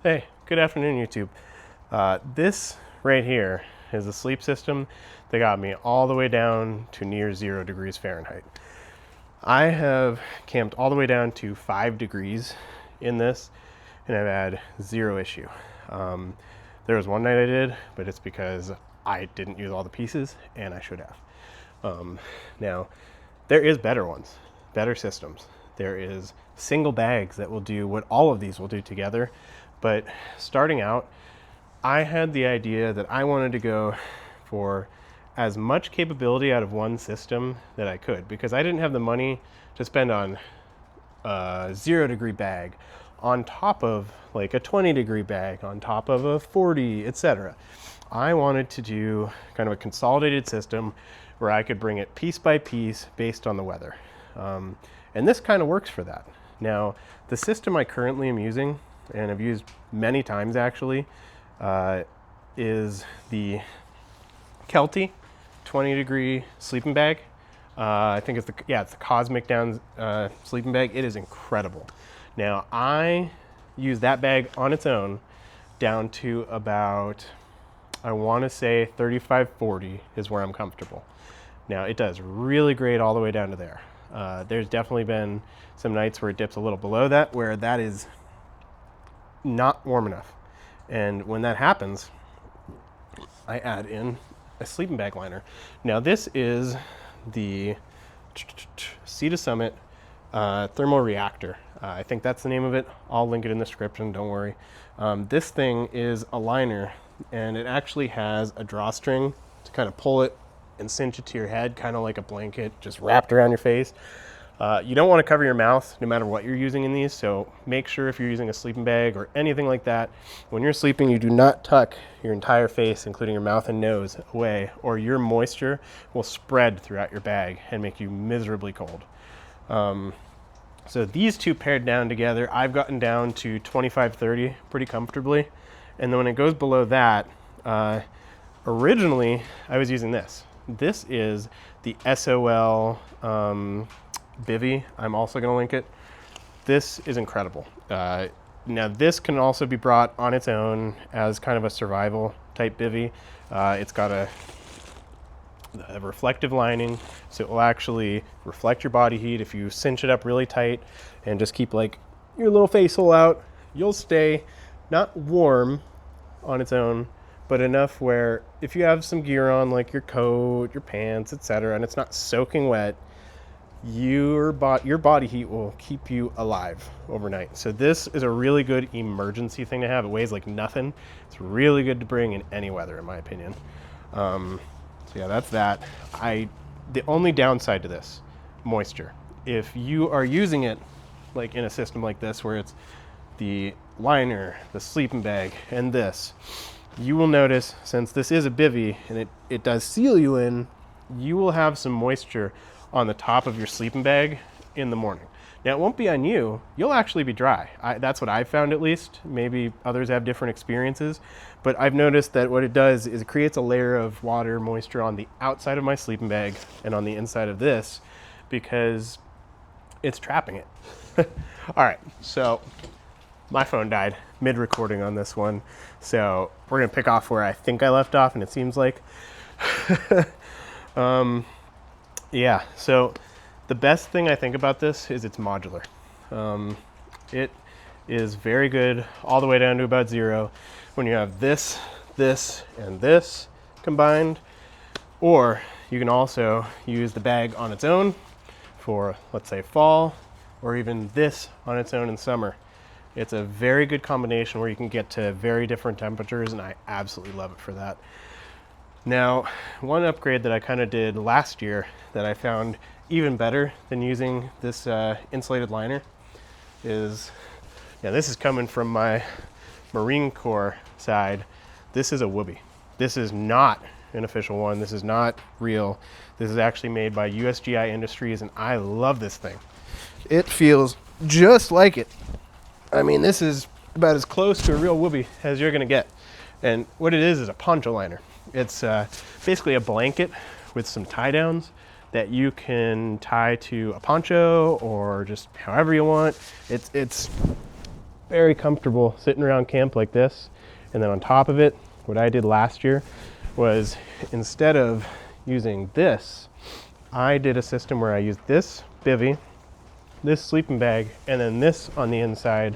Hey, good afternoon, YouTube. This right here is a sleep system that got me all the way down to near 0 degrees Fahrenheit. I have camped all the way down to 5 degrees in this, and I've had zero issue. There was one night I did, but it's because I didn't use all the pieces, and I should have. Now, there is better ones, better systems. There is single bags that will do what all of these will do together. But starting out, I had the idea that I wanted to go for as much capability out of one system that I could, because I didn't have the money to spend on a 0 degree bag on top of like a 20 degree bag on top of a 40, etc. I wanted to do kind of a consolidated system where I could bring it piece by piece based on the weather. And this kind of works for that. Now, the system I currently am using, and I've used many times actually, is the Kelty 20 degree sleeping bag. I think it's the Cosmic Down sleeping bag. It is incredible. Now, I use that bag on its own down to about, I want to say 35, 40 is where I'm comfortable. Now, it does really great all the way down to there. There's definitely been some nights where it dips a little below that, where that is not warm enough. And when that happens, I add in a sleeping bag liner. Now, this is the Sea to Summit thermal reactor. I think that's the name of it. I'll link it in the description, don't worry. This thing is a liner, and it actually has a drawstring to kind of pull it and cinch it to your head, kind of like a blanket just wrapped around your face. You don't want to cover your mouth no matter what you're using in these, so make sure if you're using a sleeping bag or anything like that, when you're sleeping, you do not tuck your entire face, including your mouth and nose, away, or your moisture will spread throughout your bag and make you miserably cold. So these two paired down together, I've gotten down to 25, 30 pretty comfortably. And then when it goes below that, originally I was using this. This is the SOL bivy. I'm also going to link it. This is incredible. Now this can also be brought on its own as kind of a survival type bivy. It's got a reflective lining, so it will actually reflect your body heat. If you cinch it up really tight and just keep like your little face hole out, you'll stay not warm on its own, but enough where if you have some gear on, like your coat, your pants, etc., and it's not soaking wet, your body heat will keep you alive overnight. So this is a really good emergency thing to have. It weighs like nothing. It's really good to bring in any weather, in my opinion. So yeah, that's that. The only downside to this, moisture. If you are using it like in a system like this where it's the liner, the sleeping bag, and this, you will notice, since this is a bivy and it does seal you in, you will have some moisture on the top of your sleeping bag in the morning. Now, it won't be on you. You'll actually be dry. That's what I've found, at least. Maybe others have different experiences. But I've noticed that what it does is it creates a layer of water moisture on the outside of my sleeping bag and on the inside of this because it's trapping it. All right, so my phone died mid-recording on this one. So we're going to pick off where I think I left off, and it seems like. Yeah, so the best thing I think about this is it's modular. It is very good all the way down to about 0 when you have this, this, and this combined. Or you can also use the bag on its own for, let's say, fall, or even this on its own in summer. It's a very good combination where you can get to very different temperatures, and I absolutely love it for that. Now, one upgrade that I kind of did last year that I found even better than using this insulated liner is, now this is coming from my Marine Corps side, this is a Whoopee. This is not an official one. This is not real. This is actually made by USGI Industries, and I love this thing. It feels just like it. I mean, this is about as close to a real Whoopee as you're gonna get. And what it is a poncho liner. It's basically a blanket with some tie downs that you can tie to a poncho or just however you want. It's very comfortable sitting around camp like this. And then on top of it, what I did last year was, instead of using this, I did a system where I used this bivvy, this sleeping bag, and then this on the inside,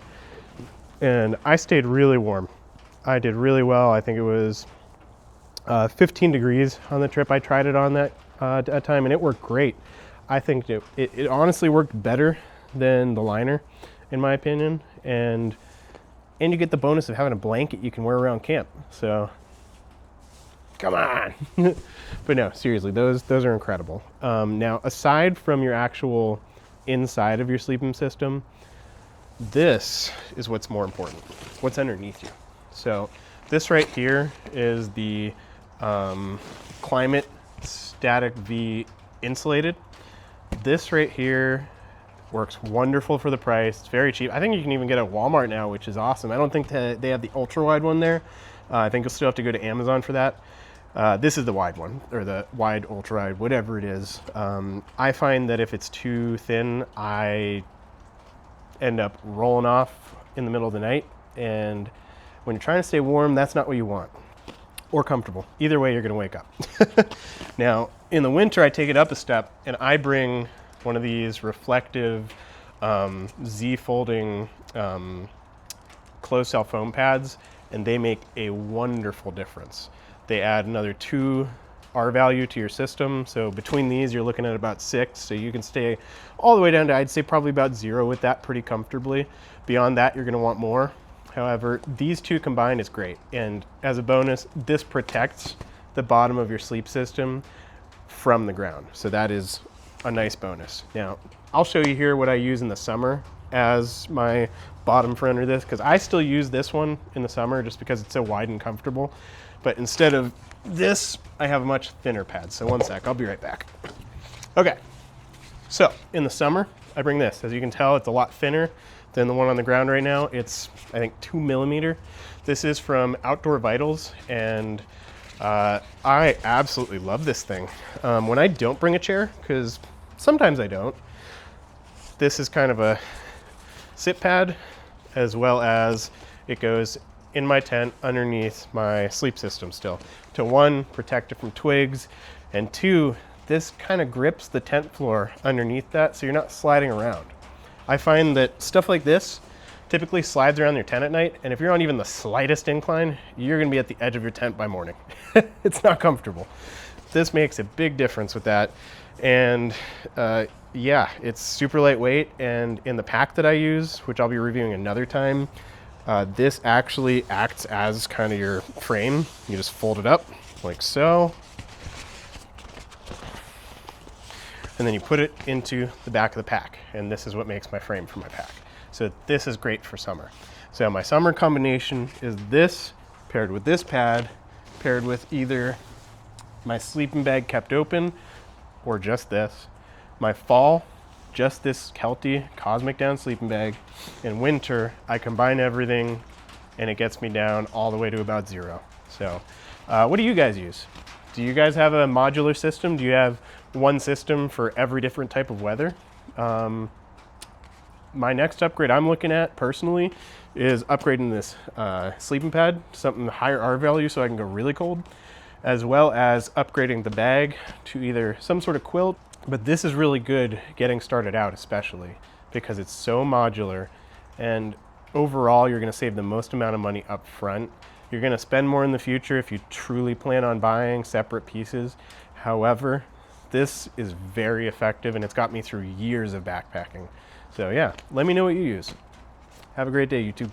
and I stayed really warm. I did really well. I think it was 15 degrees on the trip I tried it on that time, and it worked great. I think it honestly worked better than the liner, in my opinion, and you get the bonus of having a blanket you can wear around camp. So come on. But no, seriously, those are incredible. Now, aside from your actual inside of your sleeping system, this is what's more important. What's underneath you. So this right here is the Climate Static V insulated. This right here works wonderful for the price. It's very cheap. I think you can even get it at Walmart now, which is awesome. I don't think they have the ultra wide one there. I think you'll still have to go to Amazon for that. This is the wide one, or the wide, ultra wide, whatever it is. I find that if it's too thin, I end up rolling off in the middle of the night. And when you're trying to stay warm, that's not what you want. Or comfortable. Either way, you're going to wake up. Now, in the winter, I take it up a step, and I bring one of these reflective Z-folding closed cell foam pads, and they make a wonderful difference. They add another 2 R value to your system. So between these, you're looking at about 6. So you can stay all the way down to, I'd say, probably about 0 with that pretty comfortably. Beyond that, you're going to want more. However, these two combined is great. And as a bonus, this protects the bottom of your sleep system from the ground. So that is a nice bonus. Now, I'll show you here what I use in the summer as my bottom for under this, because I still use this one in the summer just because it's so wide and comfortable. But instead of this, I have a much thinner pad. So one sec, I'll be right back. Okay, so in the summer, I bring this. As you can tell, it's a lot thinner than the one on the ground right now. It's, I think, 2 millimeter. This is from Outdoor Vitals, and I absolutely love this thing. When I don't bring a chair, because sometimes I don't, this is kind of a sit pad, as well as it goes in my tent underneath my sleep system still. To 1, protect it from twigs, and 2, this kind of grips the tent floor underneath that, so you're not sliding around. I find that stuff like this typically slides around your tent at night, and if you're on even the slightest incline, you're gonna be at the edge of your tent by morning. It's not comfortable. This makes a big difference with that. And yeah, it's super lightweight, and in the pack that I use, which I'll be reviewing another time, this actually acts as kind of your frame. You just fold it up like so, and then you put it into the back of the pack, and this is what makes my frame for my pack. So this is great for summer. So my summer combination is this paired with this pad, paired with either my sleeping bag kept open or just this. My fall, just this Kelty Cosmic Down sleeping bag. In winter, I combine everything, and it gets me down all the way to about 0. So what do you guys use? Do you guys have a modular system? Do you have one system for every different type of weather? My next upgrade I'm looking at personally is upgrading this sleeping pad, something higher R value so I can go really cold, as well as upgrading the bag to either some sort of quilt. But this is really good getting started out, especially because it's so modular, and overall you're going to save the most amount of money up front. You're going to spend more in the future if you truly plan on buying separate pieces. However, this is very effective, and it's got me through years of backpacking. So yeah, let me know what you use. Have a great day, YouTube.